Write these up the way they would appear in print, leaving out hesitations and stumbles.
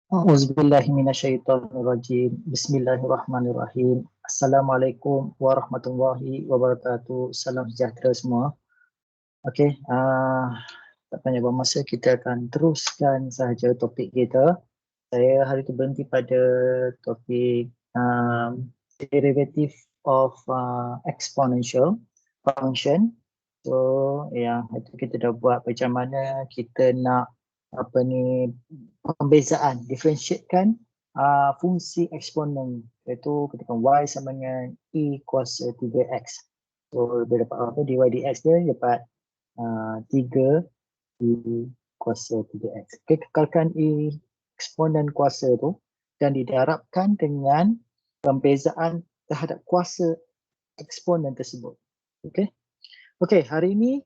Auzubillahiminasyaitonirrajim. Bismillahirrahmanirrahim. Assalamualaikum warahmatullahi wabarakatuh. Salam sejahtera semua. Okey, tak banyak bermasa, kita akan teruskan sahaja topik kita. Saya hari itu berhenti pada topik derivative of exponential function. So, itu kita dah buat macam mana kita nak pembezaan, differentiatekan fungsi eksponen, iaitu ketika y sama dengan e kuasa 3x. So, dia dapat apa? dy dx dia dapat 3 e kuasa 3x. Okay, kekalkan e eksponen kuasa tu dan didarabkan dengan pembezaan terhadap kuasa eksponen tersebut. Okay. Okay, hari ini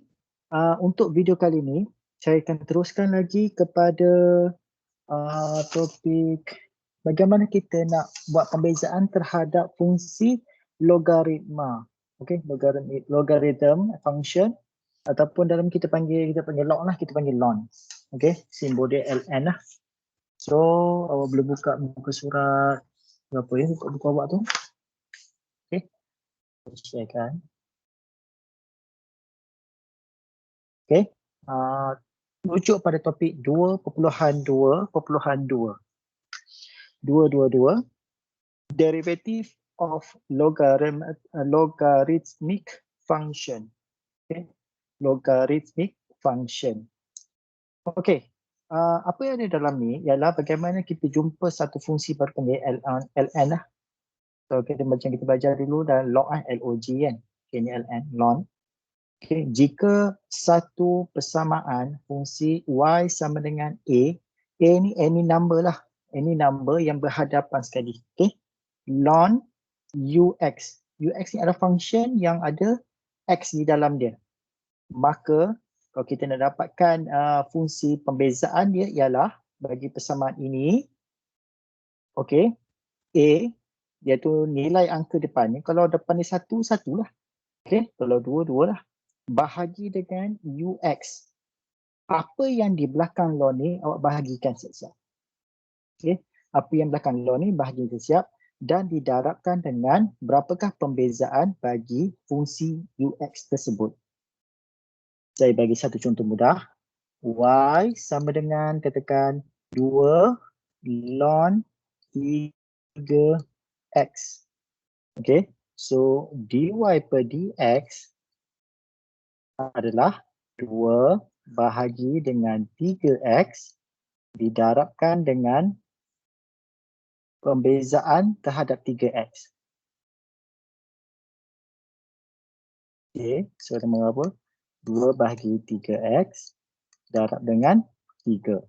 untuk video kali ini saya akan teruskan lagi kepada topik bagaimana kita nak buat pembezaan terhadap fungsi logaritma. Okay, logarithm function ataupun dalam kita panggil log lah, kita panggil ln. Okay, simbol dia ln lah. So, awak boleh buka muka surat berapa ya, buka awak tu. Okay, saya sharekan. Okay, rujuk pada topik 2.2.2. 222, derivative of logarithmic function. Okay, logarithmic function. Okay, apa yang ada dalam ni ialah bagaimana kita jumpa satu fungsi berpanggil ln lah. So, macam kita belajar dulu dalam log log kan. Okay, ni ln, ln. Okay, jika satu persamaan fungsi y sama dengan a ni any number lah. Any number yang berhadapan sekali. Okay, ln ux. Ux ni adalah function yang ada x di dalam dia. Maka kalau kita nak dapatkan fungsi pembezaan dia ialah bagi persamaan ini, okay, a iaitu nilai angka depannya. Kalau depan ni 1, 1 lah. Okay, kalau 2, 2 lah. Bahagi dengan ux. Apa yang di belakang ln ni awak bahagikan siap-siap. Okay, apa yang belakang ln ni bahagi siap dan didarabkan dengan berapakah pembezaan bagi fungsi ux tersebut. Saya bagi satu contoh mudah. Y sama dengan katakan 2 ln 3x. Okay, so dy per dx adalah 2 bahagi dengan 3x didarabkan dengan pembezaan terhadap 3x. Okay, so nama apa? 2 bahagi 3x darab dengan 3.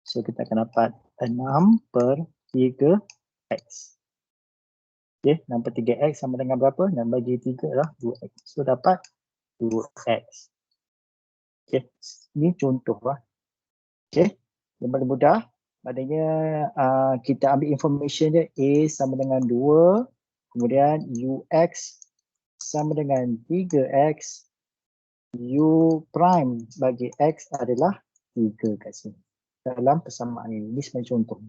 So kita akan dapat 6 per 3x. Okay, 6 per 3x sama dengan berapa? 6 bagi 3 adalah 2x. So dapat 2x. Okay, ini contoh lah. Okay, yang paling mudah. Maknanya kita ambil information dia, a sama dengan 2, kemudian ux sama dengan 3x, u prime bagi x adalah 3 kat sini. Dalam persamaan ini. Ini sebagai contoh.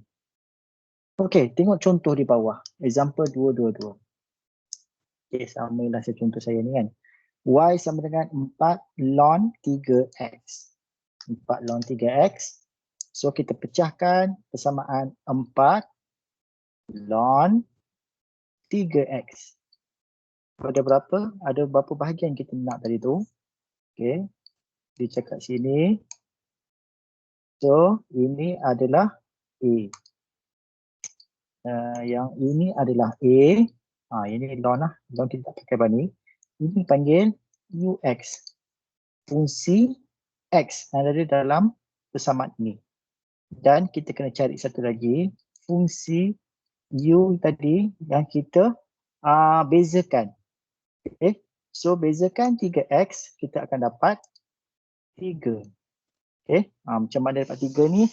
Okey, tengok contoh di bawah. Example 222. Okey, samalah contoh saya ni kan. Y sama dengan 4 ln 3x. 4 ln 3x. So, kita pecahkan persamaan 4 ln 3x. Ada berapa? Ada berapa bahagian kita nak tadi tu. Okey, dia cakap sini. So, ini adalah A. Yang ini adalah A. Ini ln lah. Ln kita tak pakai bani. Ini panggil UX. Fungsi X yang ada dalam persamaan ini. Dan kita kena cari satu lagi. Fungsi U tadi yang kita bezakan. Okay. So, bezakan 3X, kita akan dapat 3. Okay. Macam mana dapat 3 ni?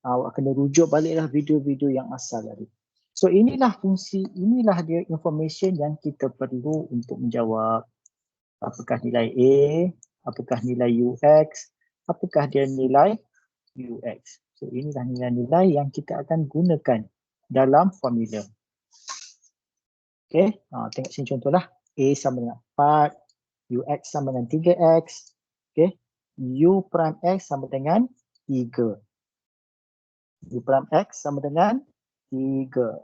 Awak kena rujuk baliklah video-video yang asal tadi. So, inilah fungsi, inilah dia information yang kita perlu untuk menjawab. Apakah nilai A, apakah nilai UX, apakah dia nilai UX. So inilah nilai-nilai yang kita akan gunakan dalam formula. Okey, tengok sini contohlah. A sama dengan 4, UX sama dengan 3X. Okey, U prime X sama dengan 3. U prime X sama dengan 3.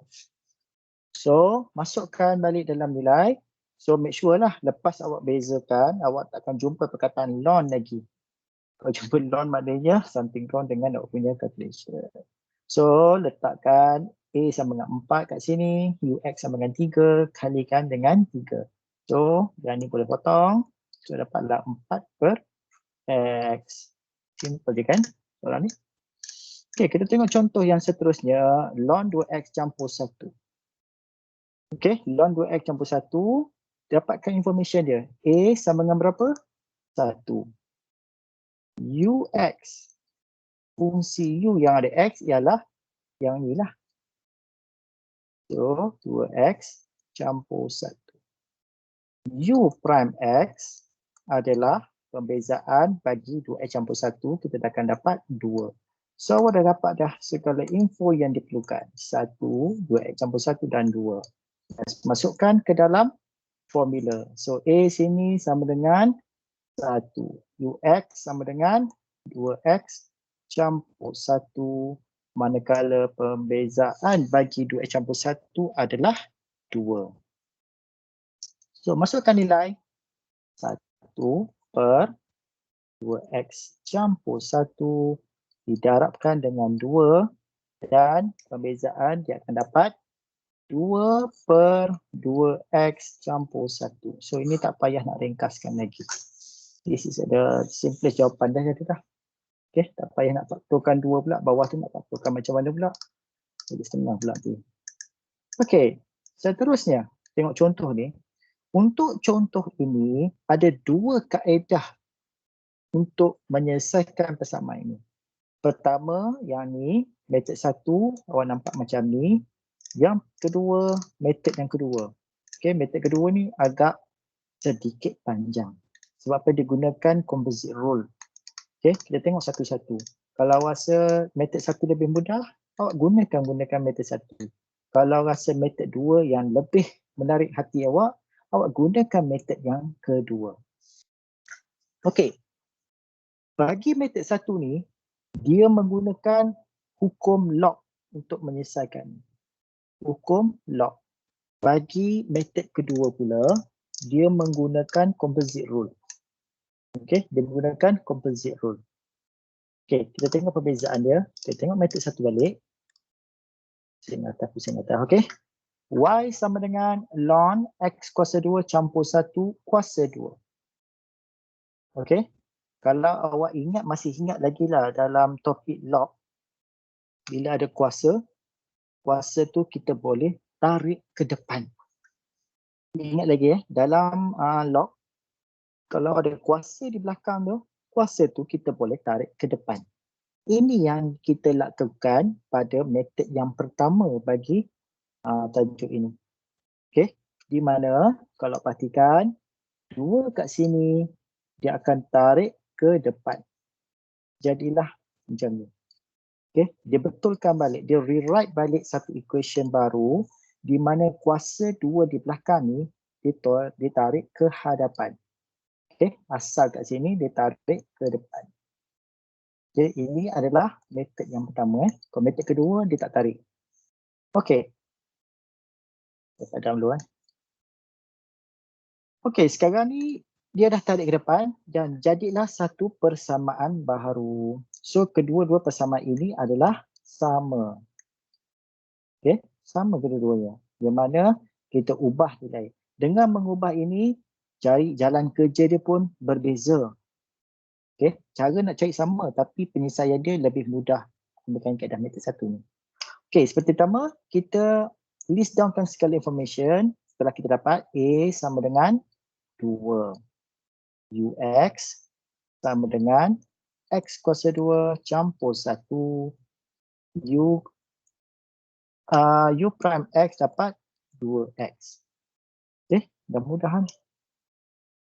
So, masukkan balik dalam nilai. So, make sure lah lepas awak bezakan, awak takkan jumpa perkataan ln lagi. Kalau jumpa ln maknanya something wrong dengan awak punya calculation. So, letakkan A sama dengan 4 kat sini, UX sama dengan 3, kalikan dengan 3. So, yang ni boleh potong. So, dapatlah 4 per X. Simple je kan soalan ni. Okay, kita tengok contoh yang seterusnya. Ln 2X campur 1. Okay, ln 2X campur 1. Dapatkan information dia. A sama dengan berapa? 1. UX. Fungsi U yang ada X ialah yang ni lah. So, 2X campur 1. U prime X adalah pembezaan bagi 2X campur 1, kita akan dapat 2. So, awak dah dapat dah segala info yang diperlukan. 1, 2X campur 1 dan 2. Masukkan ke dalam formula. So, A sini sama dengan 1. UX sama dengan 2X campur 1. Manakala pembezaan bagi 2X campur 1 adalah 2. So, masukkan nilai 1 per 2X campur 1 didarabkan dengan 2 dan pembezaan dia akan dapat 2 per 2X campur 1. So, ini tak payah nak ringkaskan lagi. This is the simplest jawapan dah jadi dah. Okay, tak payah nak faktorkan 2 pula. Bawah tu nak faktorkan macam mana pula. Jadi senang pula tu. Okay, seterusnya. Tengok contoh ni. Untuk contoh ini, ada 2 kaedah untuk menyelesaikan persamaan ini. Pertama, yang ni, metod 1, awak nampak macam ni. Yang kedua, metod yang kedua. Okay, metod kedua ni agak sedikit panjang. Sebab apa digunakan composite rule. Okay, kita tengok satu-satu. Kalau rasa metod 1 lebih mudah, awak gunakan metod 1. Kalau rasa metod 2 yang lebih menarik hati awak gunakan metod yang kedua. Okey. Bagi metod 1 ni, dia menggunakan hukum log untuk menyelesaikan. Hukum log. Bagi metod kedua pula, dia menggunakan composite rule. Okey, dia menggunakan composite rule. Okey, kita tengok perbezaan dia. Kita tengok metod 1 balik. Pusing atas. Okey. Y sama dengan ln X kuasa 2 campur 1 kuasa 2. Okey. Kalau awak ingat, masih ingat lagi lah dalam topik log. Bila ada kuasa tu kita boleh tarik ke depan. Ingat lagi dalam log, kalau ada kuasa di belakang tu, kuasa tu kita boleh tarik ke depan. Ini yang kita lakukan pada metod yang pertama bagi tajuk ini. Okey, di mana kalau perhatikan 2 kat sini dia akan tarik ke depan. Jadilah macam ni. Okey, dia betulkan balik, dia rewrite balik satu equation baru di mana kuasa 2 di belakang ni ditarik ke hadapan. Okey, asal kat sini dia tarik ke depan. Jadi ini adalah metod yang pertama. Kalau metod kedua dia tak tarik. Okey. Kita padam dulu Okey, sekarang ni dia dah tarik ke depan dan jadilah satu persamaan baharu. So kedua-dua persamaan ini adalah sama. Okey, sama kedua-duanya. Yang mana kita ubah nilai. Dengan mengubah ini, cari jalan kerja dia pun berbeza. Okey, cara nak cari sama tapi penyelesaian dia lebih mudah menggunakan kaedah metod 1 ni. Okey, seperti pertama, kita list downkan segala information. Setelah kita dapat A sama dengan 2. UX sama dengan X kuasa 2 campur 1. U prime X dapat 2X. Okay, dah mudah kan?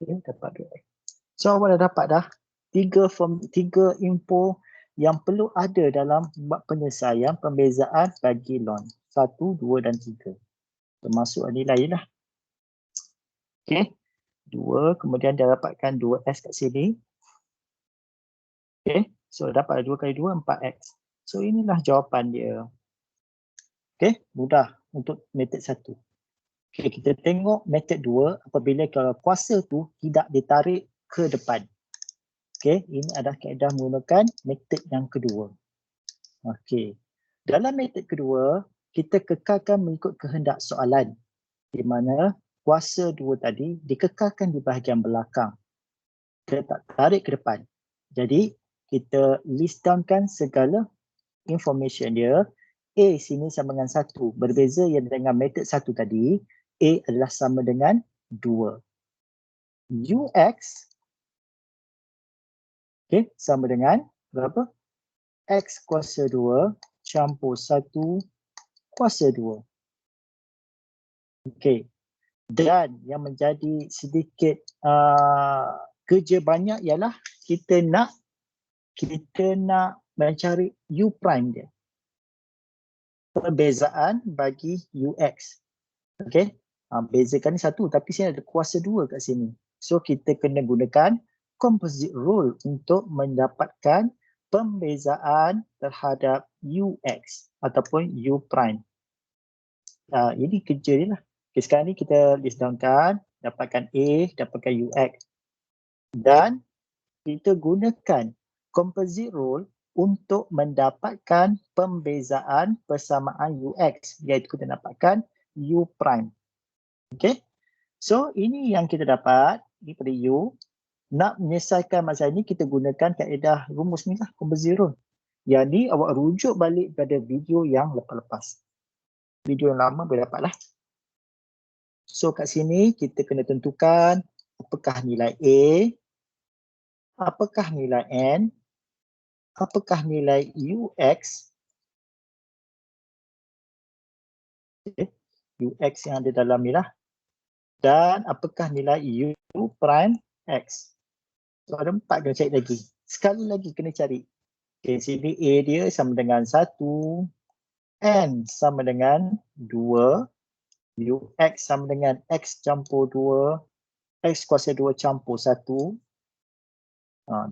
Okay, dapat 2X. So, awak dah dapat dah 3 info yang perlu ada dalam buat penyelesaian pembezaan bagi lon 1, 2 dan 3. Termasuk nilai lah. Okey. 2, kemudian dia dapatkan 2x kat sini. Okey. So dapat 2 kali 2, 4x. So inilah jawapan dia. Okey, mudah untuk metod 1. Okey, kita tengok metod 2 apabila kalau kuasa tu tidak ditarik ke depan. Okey, ini adalah kaedah menggunakan metod yang kedua. Okey. Dalam metod kedua, kita kekalkan mengikut kehendak soalan di mana kuasa 2 tadi dikekalkan di bahagian belakang. Kita tak tarik ke depan. Jadi, kita list downkan segala information dia. A sini sama dengan 1. Berbeza yang dengan metod 1 tadi, A adalah sama dengan 2. UX sama dengan berapa? X kuasa 2 campur 1 kuasa 2. Okey. Dan yang menjadi sedikit kerja banyak ialah kita nak mencari U prime dia. Perbezaan bagi UX. Okey. Bezakan ni 1 tapi sini ada kuasa 2 kat sini. So kita kena gunakan composite rule untuk mendapatkan pembezaan terhadap UX ataupun U prime. Ini kerja dia lah. Okay, sekarang ni kita list downkan, dapatkan A, dapatkan UX. Dan kita gunakan composite rule untuk mendapatkan pembezaan persamaan UX, iaitu kita dapatkan U prime. Okay. So ini yang kita dapat, ini pada U. Nak menyelesaikan masalah ini, kita gunakan kaedah rumus ni lah, composite rule. Yang ni awak rujuk balik pada video yang lepas-lepas. Video yang lama boleh dapat lah. So kat sini kita kena tentukan apakah nilai A, apakah nilai N, apakah nilai UX, UX yang ada dalam ni lah, dan apakah nilai U prime X. So ada 4 kena cari lagi. Sekali lagi kena cari. Okay, sini A dia sama dengan 1, N sama dengan 2, UX sama dengan X campur 2, X kuasa 2 campur 1.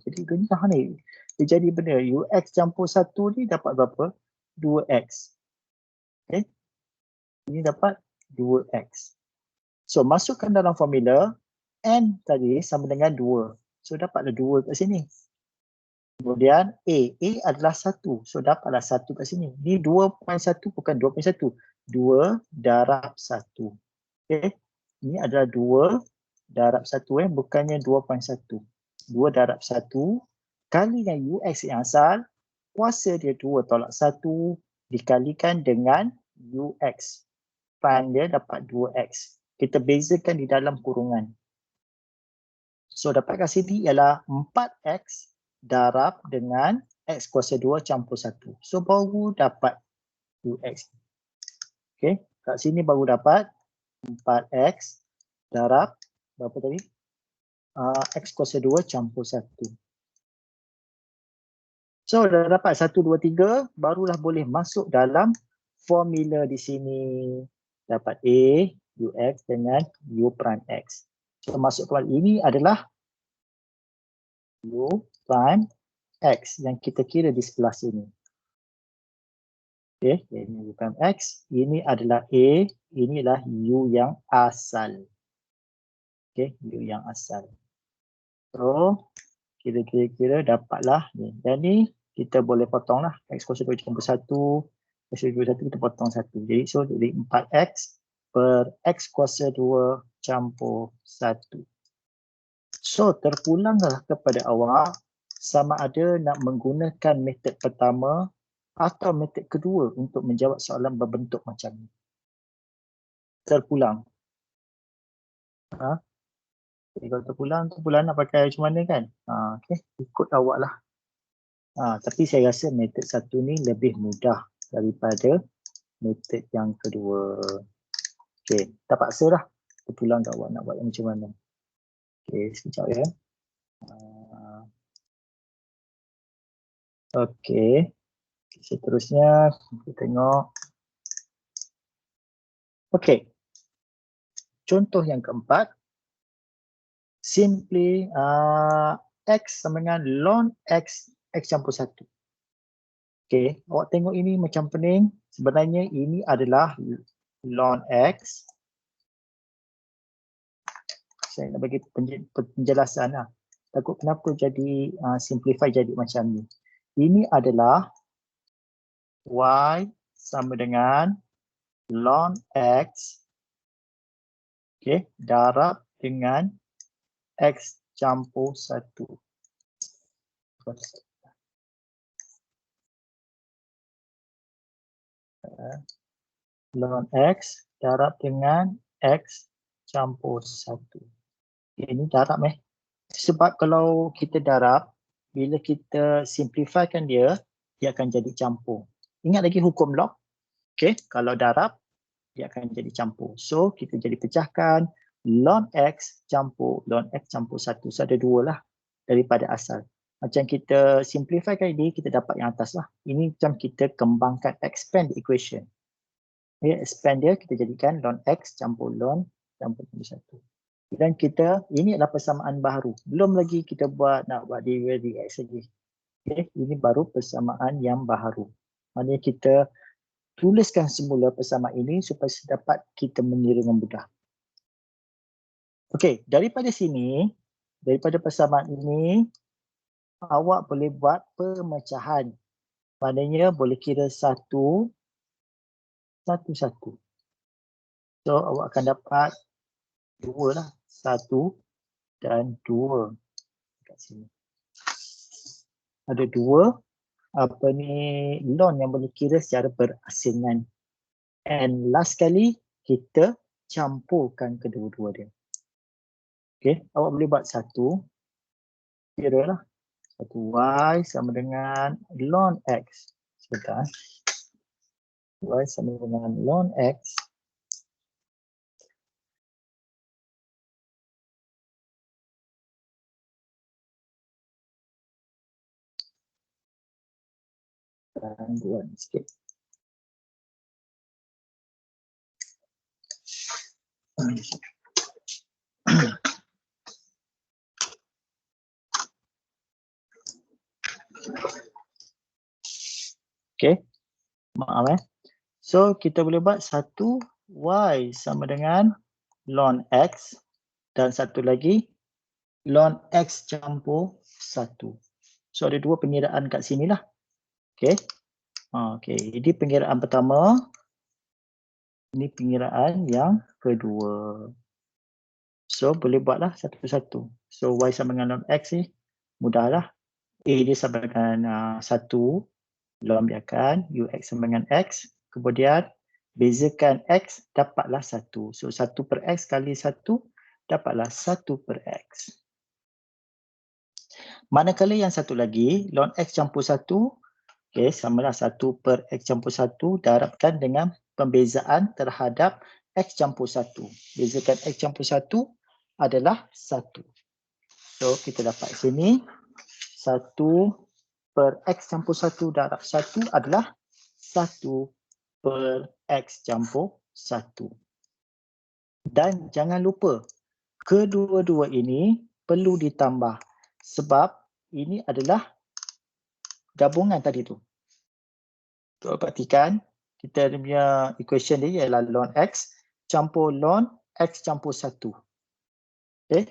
Jadi genyah ni. Dia jadi benda UX campur 1 ni dapat berapa? 2X. Okay. Ini dapat 2X. So masukkan dalam formula N tadi sama dengan 2. So dapatlah 2 kat sini. Kemudian A adalah 1. So dapatlah 1 kat sini. Ni 2.1 bukan 2.1. 2 darab 1. Okay. Ini adalah 2 darab 1 bukannya 2.1. 2 darab 1 kali dengan UX yang asal, kuasa dia 2 tolak 1 dikalikan dengan UX. Prime dia dapat 2X. Kita bezakan di dalam kurungan. So dapat kat sini ialah 4X darab dengan X kuasa 2 campur 1. So baru dapat UX. Okay. Kat sini baru dapat 4X darab berapa tadi? X kuasa 2 campur 1. So dah dapat 1, 2, 3, barulah boleh masuk dalam formula di sini. Dapat A, UX dengan U prime X. So masuk kembali, ini adalah U prime X yang kita kira di sebelah sini. Okay, ini U prime X, ini adalah A, inilah U yang asal. Okay, U yang asal. So, kira-kira dapatlah ni. Dan ni kita boleh potong lah. X kuasa 2 campur 1. X kuasa 2 kita potong 1. Jadi so jadi 4X per X kuasa 2 campur 1. So terpulanglah kepada awak sama ada nak menggunakan metod pertama atau metod kedua untuk menjawab soalan berbentuk macam ni. Terpulang. Kalau terpulang nak pakai macam mana kan? Okay, ikut awak lah. Tapi saya rasa metod satu ni lebih mudah daripada metod yang kedua. Okay, tak paksa lah. Terpulang kat awak nak buat yang macam mana. Okay, sekejap ya. Okey. Seterusnya kita tengok. Okey. Contoh yang keempat. Simply X sama dengan ln X campur 1. Okey, awak tengok ini macam pening. Sebenarnya ini adalah ln X. Saya nak bagi penjelasan lah. Takut kenapa jadi simplify jadi macam ni. Ini adalah Y sama dengan ln X. Okey, darab dengan X campur 1. Ln X darab dengan X campur 1. Ini darab Sebab kalau kita darab, bila kita simplifikan dia akan jadi campur. Ingat lagi hukum log? Okey, kalau darab, dia akan jadi campur. So, kita jadi pecahkan ln X campur ln X campur 1. So, ada 2 lah daripada asal. Macam kita simplifikan ini, kita dapat yang atas lah. Ini macam kita kembangkan, expand the equation. Okay, expand dia, kita jadikan ln X campur ln campur 1. Dan kita, ini adalah persamaan baru. Belum lagi kita nak buat dx lagi. Okay, ini baru persamaan yang baru. Maksudnya kita tuliskan semula persamaan ini supaya dapat kita mengira dengan mudah. Okey, daripada sini, daripada persamaan ini, awak boleh buat pemecahan. Maknanya boleh kira satu. So, awak akan dapat 2 lah. 1 dan 2. Kat sini. Ada 2 ln yang boleh kira secara berasingan. And last kali, kita campurkan kedua-dua dia. Okey, awak boleh buat 1. Kira lah. 1y sama dengan ln X. Sebentar. Y sama dengan ln X. Dan buat sikit. Okey. Maaf So, kita boleh buat 1y sama dengan ln X dan satu lagi ln X campur 1. So, ada 2 pengiraan kat sini lah. Okey. Okey, ini pengiraan pertama. Ini pengiraan yang kedua. So, boleh buatlah satu-satu. So, y sama dengan ln X ni mudahlah. A dia sama dengan 1. Ln biarkan. Ux sama dengan X. Kemudian, bezakan X dapatlah 1. So, 1 per X kali 1 dapatlah 1 per X. Manakala yang satu lagi, ln X campur 1. Okey, samalah 1 per X campur 1 darabkan dengan pembezaan terhadap X campur 1. Bezakan X campur 1 adalah 1. So, kita dapat sini 1 per X campur 1 darab 1 adalah 1 per X campur 1. Dan jangan lupa, kedua-dua ini perlu ditambah sebab ini adalah gabungan tadi tu. Perhatikan, kita punya equation dia ialah ln X campur ln X campur 1. Okay.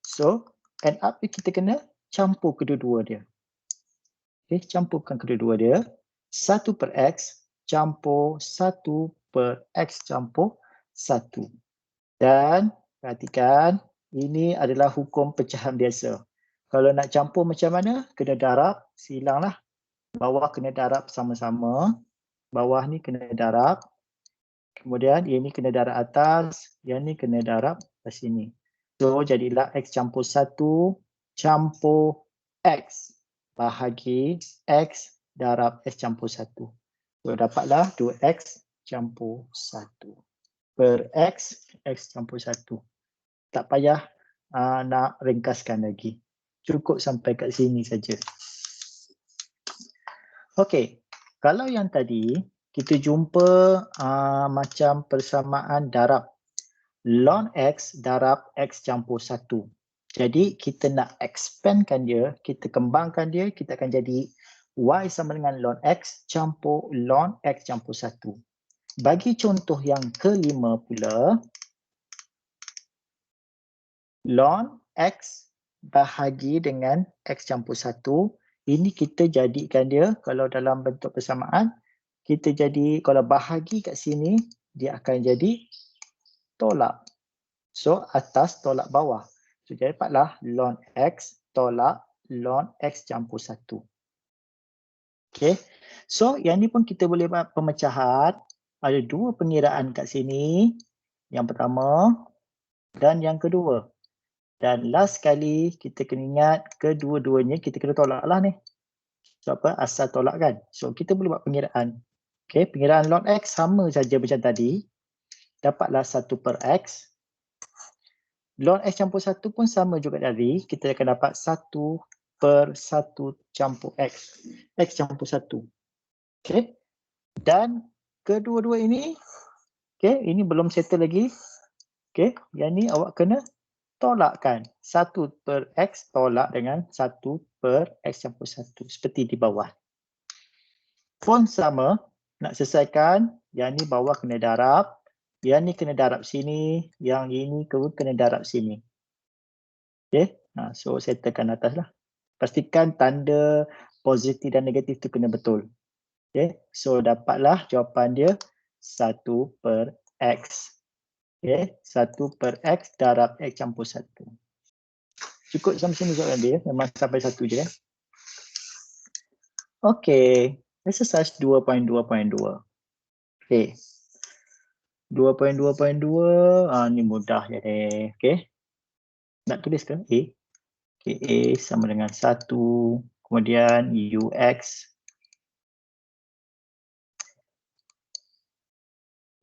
So, end up kita kena campur kedua-dua dia. Okay, campurkan kedua-dua dia. 1 per X campur 1 per X campur 1. Dan, perhatikan, ini adalah hukum pecahan biasa. Kalau nak campur macam mana? Kena darab, silanglah. Bawah kena darab sama-sama. Bawah ni kena darab. Kemudian ini kena darab atas. Yang ni kena darab ke sini. So jadilah X campur 1 campur X bahagi X darab X campur 1. So dapatlah 2X campur 1. Per X, X campur 1. Tak payah nak ringkaskan lagi. Cukup sampai kat sini saja. Okey, kalau yang tadi kita jumpa macam persamaan darab ln X darab X campur 1. Jadi kita nak expandkan dia, kita kembangkan dia, kita akan jadi Y sama dengan ln X campur ln X campur 1. Bagi contoh yang kelima pula, ln X bahagi dengan X campur 1. Ini kita jadikan dia, kalau dalam bentuk persamaan, kita jadi, kalau bahagi kat sini, dia akan jadi tolak. So, atas tolak bawah. So, jadi dapatlah ln X tolak ln X campur 1. Okay. So, yang ni pun kita boleh buat pemecahan. Ada dua pengiraan kat sini. Yang pertama dan yang kedua. Dan last sekali, kita kena ingat kedua-duanya kita kena tolak lah ni. So, apa? Asal tolak kan? So, kita boleh buat pengiraan. Okay, pengiraan ln X sama saja macam tadi. Dapatlah 1 per X. Ln X campur 1 pun sama juga tadi. Kita akan dapat 1 per 1 campur X. X campur 1. Okay. Dan kedua-dua ini, okay, ini belum settle lagi. Okay, yang ni awak kena tolakkan. 1 per X tolak dengan 1 per X campur 1. Seperti di bawah. Pun sama, nak selesaikan, yang ni bawah kena darab. Yang ni kena darab sini, yang ini kena darab sini. Okay, so settlekan atas lah. Pastikan tanda positif dan negatif tu kena betul. Okay, so dapatlah jawapan dia 1 per X. Okay, 1 per X darab X campur 1. Cukup sampai sini soalan dia, memang sampai 1 je. Okay, exercise 2.2.2. Okay. 2.2.2, ni mudah je deh. Okay. Nak tulis ke? A. Okay, A sama dengan 1. Kemudian UX.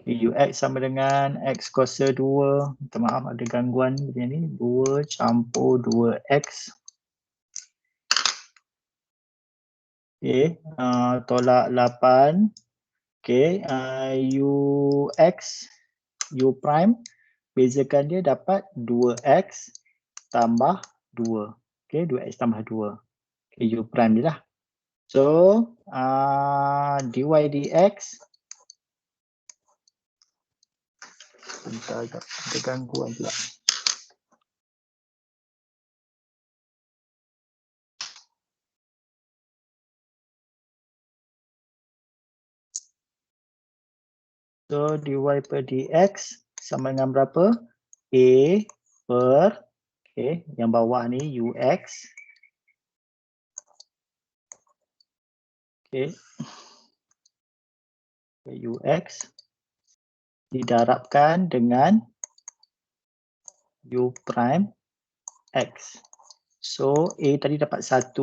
UX sama dengan X kuasa 2. Minta maaf ada gangguan macam ni. 2 campur 2X. Okay, tolak 8. Okay, UX, U prime. Bezakan dia dapat 2X tambah 2. Okay, 2X tambah 2. Okay, U prime je lah. So, dy dx. Bentar agak ada gangguan pula. So, dy per dx sama dengan berapa? A per, okay, yang bawah ni ux. Okay. Ux didarabkan dengan U prime X. So, A tadi dapat 1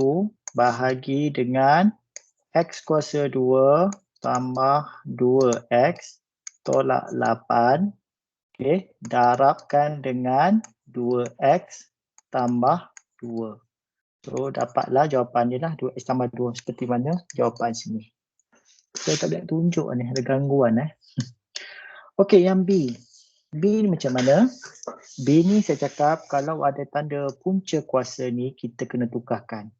bahagi dengan X kuasa 2 tambah 2X tolak 8. Okay, darabkan dengan 2X tambah 2. So, dapatlah jawapan dia lah 2X tambah 2. Seperti mana jawapan sini. Saya tak boleh tunjuk ni, ada gangguan. Okey, yang B. B ni macam mana? B ni saya cakap kalau ada tanda punca kuasa ni kita kena tukarkan.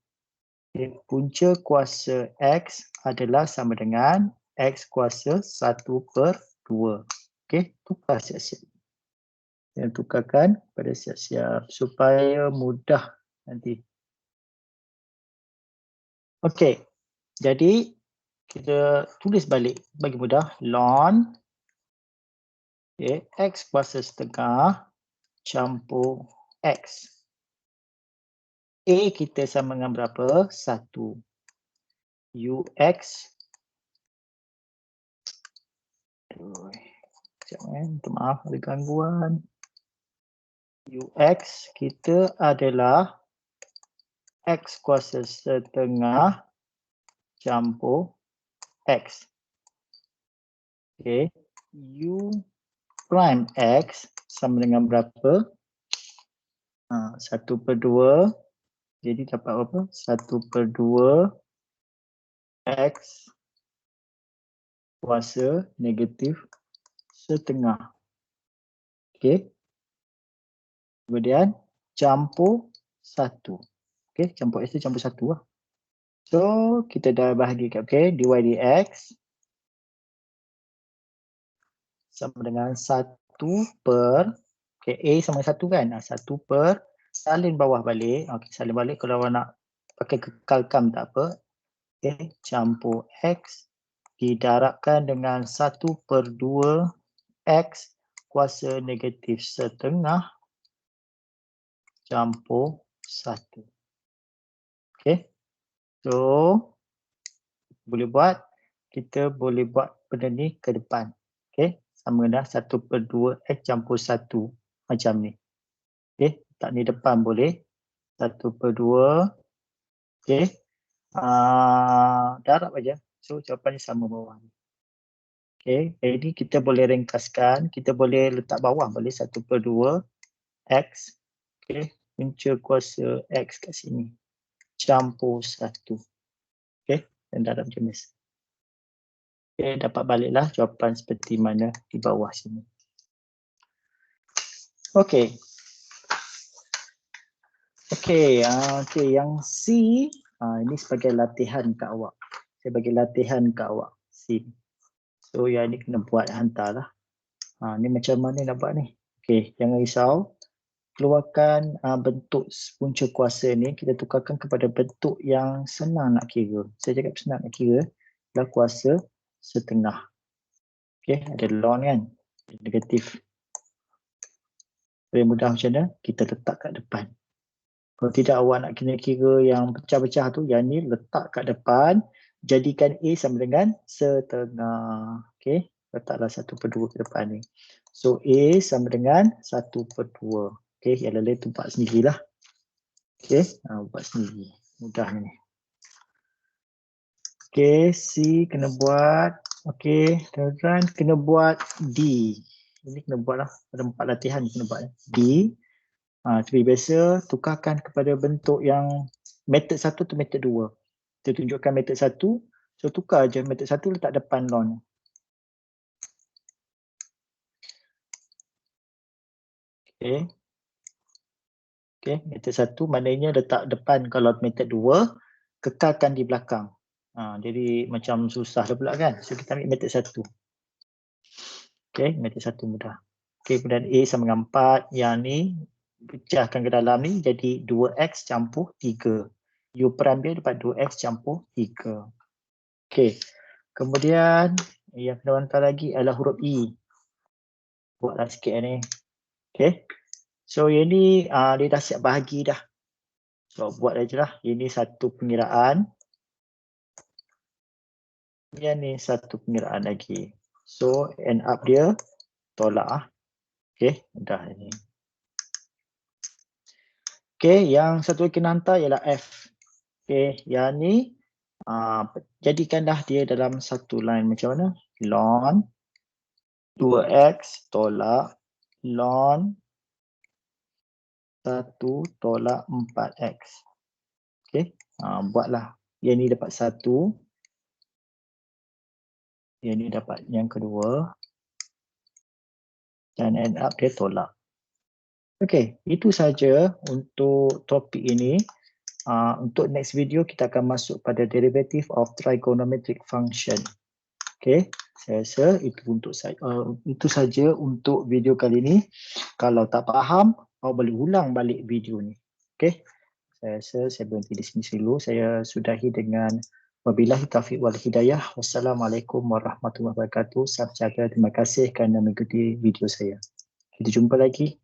Okay, punca kuasa X adalah sama dengan X kuasa 1 per 2. Okey, tukar siap-siap. Dan tukarkan pada siap-siap supaya mudah nanti. Okey, jadi kita tulis balik bagi mudah. Ln okay, X kuasa setengah campur X. A kita sama dengan berapa? 1. UX. Sekejap, maaf ada gangguan. UX kita adalah X kuasa setengah campur X. Okay. U prime X sama dengan berapa? 1 per 2. Jadi dapat apa? 1 per 2 X kuasa negatif setengah. Okey. Kemudian campur 1. Okey, campur X tu campur 1 lah. So, kita dah bahagikan. Okey, dy dx sama dengan 1 per, okey, A sama 1 kan? 1 per, salin bawah balik. Okey, salin balik kalau awak nak pakai kekalkan tak apa. Okey, campur X didarabkan dengan 1 per 2 X kuasa negatif setengah campur 1. Okey. So, kita boleh buat benda ni ke depan. Okey. Sama dah 1 per 2 X campur 1 macam ni. Okey. Tak ni depan boleh. 1 per 2. Okey. Darab aja. So, jawapannya sama bawah ni. Okey. Jadi kita boleh ringkaskan. Kita boleh letak bawah boleh 1 per 2 X. Okey. Punca kuasa X kat sini. Campur 1. Okey. Dan darab jenis. Okay, dapat baliklah jawapan seperti mana di bawah sini. Okey. Okey, yang C, ini sebagai latihan kat awak. Saya bagi latihan kat awak. C. So, yang ni kena buat hantarlah. Ni macam mana nak buat ni? Okey, jangan risau. Keluarkan bentuk punca kuasa ni, kita tukarkan kepada bentuk yang senang nak kira. Saya cakap senang nak kira, adalah kuasa setengah. Okey, ada ln kan? Negatif. Lebih mudah macam mana? Kita letak kat depan. Kalau tidak awak nak kira yang pecah-pecah tu, yang ni letak kat depan, jadikan A sama dengan setengah. Okey, letaklah 1 per 2 ke depan ni. So A sama dengan 1 per 2. Okey, yang lain tu buat sendirilah. Okey, buat sendiri. Mudah ni. Okey, C kena buat. Okey, tuan-tuan kena buat D. Ini kena buat lah. Ada 4 latihan kena buat. D. Seperti biasa, tukarkan kepada bentuk yang metod 1 tu metod 2. Kita tunjukkan metod 1. So, tukar je metod 1 letak depan ln. Okey. Okey, metod 1 maknanya letak depan. Kalau metod 2, kekalkan di belakang. Jadi macam susah dah pula kan. So, kita ambil metod 1. Okey, metod 1 mudah. Okey, kemudian A sama dengan 4. Yang ni, pecahkan ke dalam ni jadi 2X campur 3. U prime dia dapat 2X campur 3. Okey, kemudian yang kena hantar lagi adalah huruf E. Buatlah sikit ni. Okey, so yang ni dia dah siap bahagi dah. So, buat aja lah. Ini satu pengiraan. Yang ni satu pengiraan lagi. So, end up dia tolak lah. Okey, dah ini. Okey, yang satu lagi kena hantar ialah F. Okey, yang ni jadikanlah dia dalam satu line macam mana? Ln 2X tolak ln 1 tolak 4X. Okey, buatlah. Yang ni dapat 1. Yang ni dapat yang kedua. Dan end up dia tolak. Okey, itu saja untuk topik ini. Untuk next video kita akan masuk pada derivative of trigonometric function. Okey, saya rasa itu saja untuk video kali ini. Kalau tak faham, awak boleh ulang balik video ni. Okey, saya rasa saya berhenti di sini dulu. Saya sudahi dengan wabillahi taufiq wal hidayah. Wassalamualaikum warahmatullahi wabarakatuh. Salam sejahtera. Terima kasih kerana mengikuti video saya. Kita jumpa lagi.